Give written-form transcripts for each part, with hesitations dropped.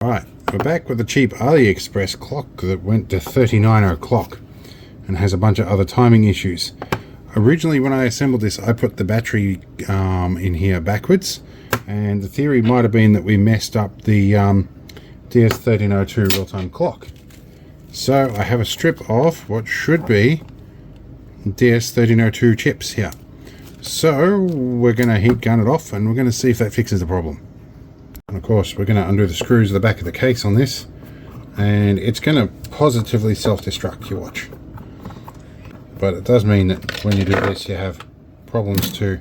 Alright, we're back with the cheap AliExpress clock that went to 39 o'clock and has a bunch of other timing issues. Originally when I assembled this, I put the battery in here backwards, and the theory might have been that we messed up the DS1302 real-time clock. So I have a strip of what should be DS1302 chips here. So we're going to heat gun it off and we're going to see if that fixes the problem. And of course we're going to undo the screws at the back of the case on this, and it's going to positively self-destruct, you watch. But it does mean that when you do this you have problems to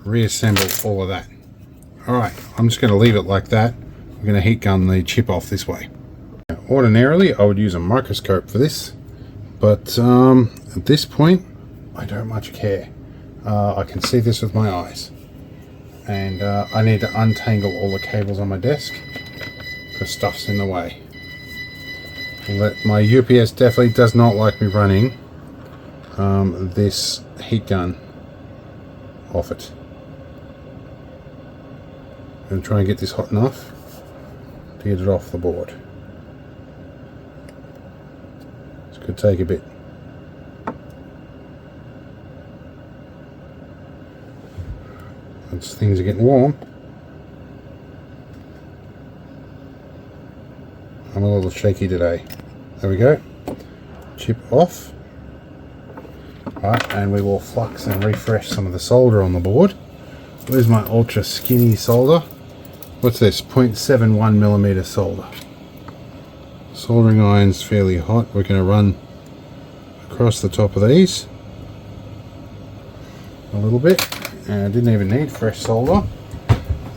reassemble all of that. Alright, I'm just going to leave it like that. We're going to heat gun the chip off this way. Now, ordinarily I would use a microscope for this, but at this point I don't much care. I can see this with my eyes. And I need to untangle all the cables on my desk because stuff's in the way. My UPS definitely does not like me running this heat gun off it. I'm going to try and get this hot enough to get it off the board. This could take a bit. Once things are getting warm, I'm a little shaky today. There we go. Chip off. Right, and we will flux and refresh some of the solder on the board. Where's my ultra skinny solder? What's this? 0.71mm solder. Soldering iron's fairly hot. We're going to run across the top of these a little bit. And I didn't even need fresh solder.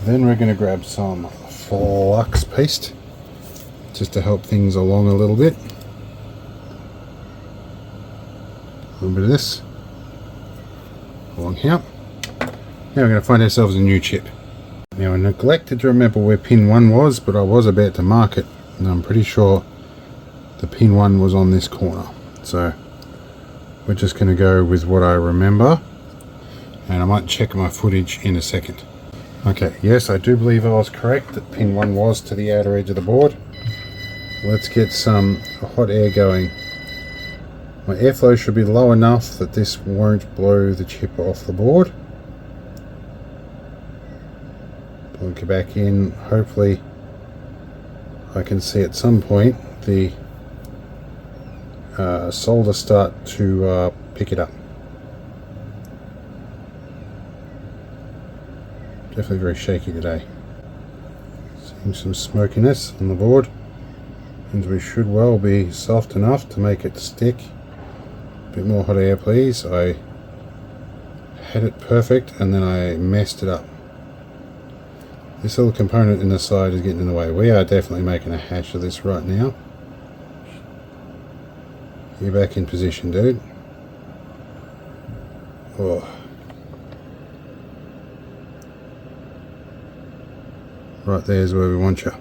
Then we're going to grab some flux paste just to help things along a little bit. A little bit of this along here. Now we're going to find ourselves a new chip. Now I neglected to remember where pin 1 was, but I was about to mark it, and I'm pretty sure the pin 1 was on this corner. So we're just going to go with what I remember. And I might check my footage in a second. Okay, yes, I do believe I was correct that pin 1 was to the outer edge of the board. Let's get some hot air going. My airflow should be low enough that this won't blow the chip off the board. Plug it back in. Hopefully I can see at some point the solder start to pick it up. Definitely very shaky today. Seeing some smokiness on the board, and we should well be soft enough to make it stick. A bit more hot air please. I had it perfect and then I messed it up. This little component in the side is getting in the way. We are definitely making a hash of this right now. You're back in position, dude. Oh. Right there's where we want you.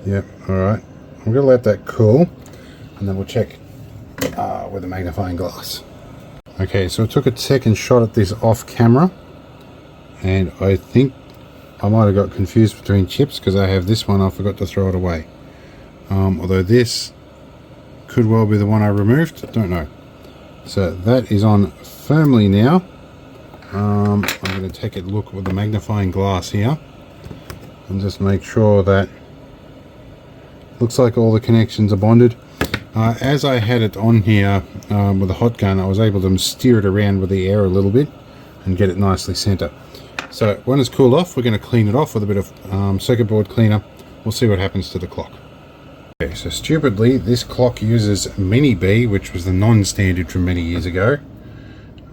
Yep, alright. I'm going to let that cool and then we'll check with a magnifying glass. Okay, so I took a second shot at this off camera and I think I might have got confused between chips because I have this one, I forgot to throw it away. Although this could well be the one I removed, don't know. So that is on firmly now. I'm going to take a look with the magnifying glass here and just make sure that looks like all the connections are bonded. As I had it on here with a hot gun, I was able to steer it around with the air a little bit and get it nicely center. So when it's cooled off, we're going to clean it off with a bit of circuit board cleaner. We'll see what happens to the clock. Okay, so stupidly this clock uses Mini B, which was the non-standard from many years ago,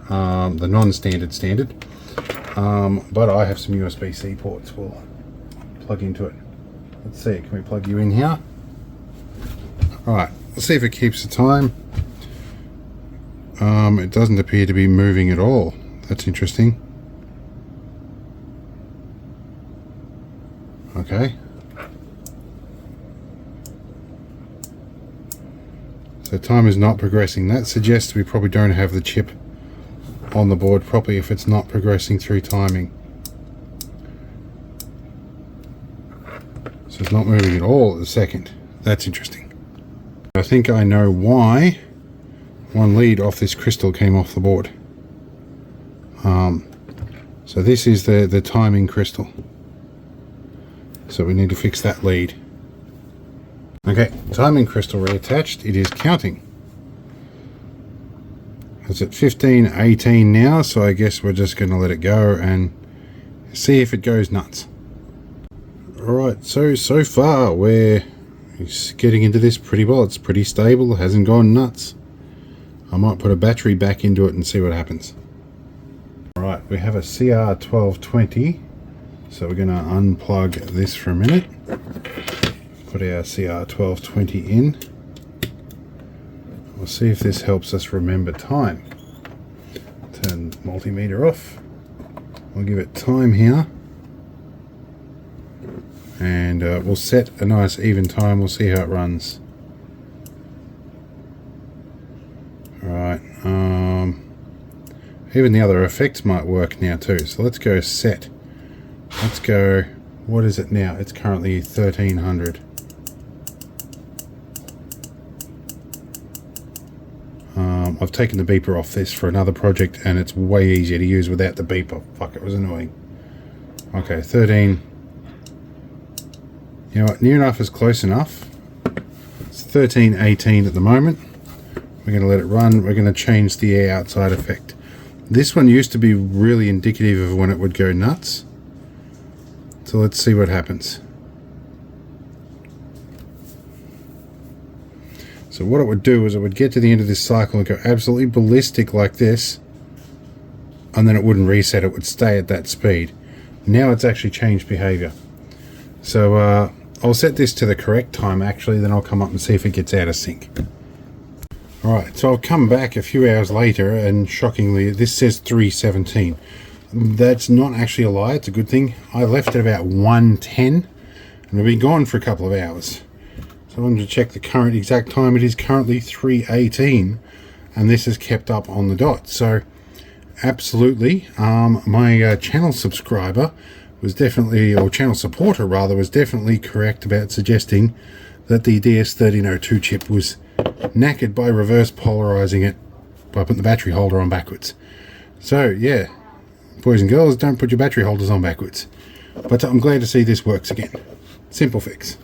the non-standard standard, but I have some USB-C ports we'll plug into it. Let's see, can we plug you in here? Alright, let's see if it keeps the time. It doesn't appear to be moving at all. That's interesting. Okay. So time is not progressing. That suggests we probably don't have the chip on the board properly if it's not progressing through timing. So it's not moving at all at the second. That's interesting. I think I know why one lead off this crystal came off the board. So this is the timing crystal. So we need to fix that lead. Okay, timing crystal reattached. It is counting. It's at 15:18 now, so I guess we're just going to let it go and see if it goes nuts. Alright, so far we're getting into this pretty well. It's pretty stable, it hasn't gone nuts. I might put a battery back into it and see what happens. Alright, we have a CR1220, so we're going to unplug this for a minute. Put our CR1220 in. We'll see if this helps us remember time. Turn multimeter off. We'll give it time here. And we'll set a nice even time. We'll see how it runs. Alright. Even the other effects might work now too. So let's go set. Let's go. What is it now? It's currently 1300. I've taken the beeper off this for another project and it's way easier to use without the beeper. Fuck, it was annoying. Okay, 13. You know what, near enough is close enough. It's 13:18 at the moment. We're going to let it run. We're going to change the air outside effect. This one used to be really indicative of when it would go nuts. So let's see what happens. So what it would do is it would get to the end of this cycle and go absolutely ballistic like this, and then it wouldn't reset, it would stay at that speed. Now it's actually changed behavior. So I'll set this to the correct time actually, then I'll come up and see if it gets out of sync. Alright, so I'll come back a few hours later and shockingly this says 3:17. That's not actually a lie, it's a good thing. I left at about 1:10 and we've been gone for a couple of hours. So I'm going to check the current exact time. It is currently 3:18 and this is kept up on the dot. So absolutely, my channel subscriber was definitely, or channel supporter rather, was definitely correct about suggesting that the DS1302 chip was knackered by reverse polarizing it by putting the battery holder on backwards. So yeah, boys and girls, don't put your battery holders on backwards. But I'm glad to see this works again. Simple fix.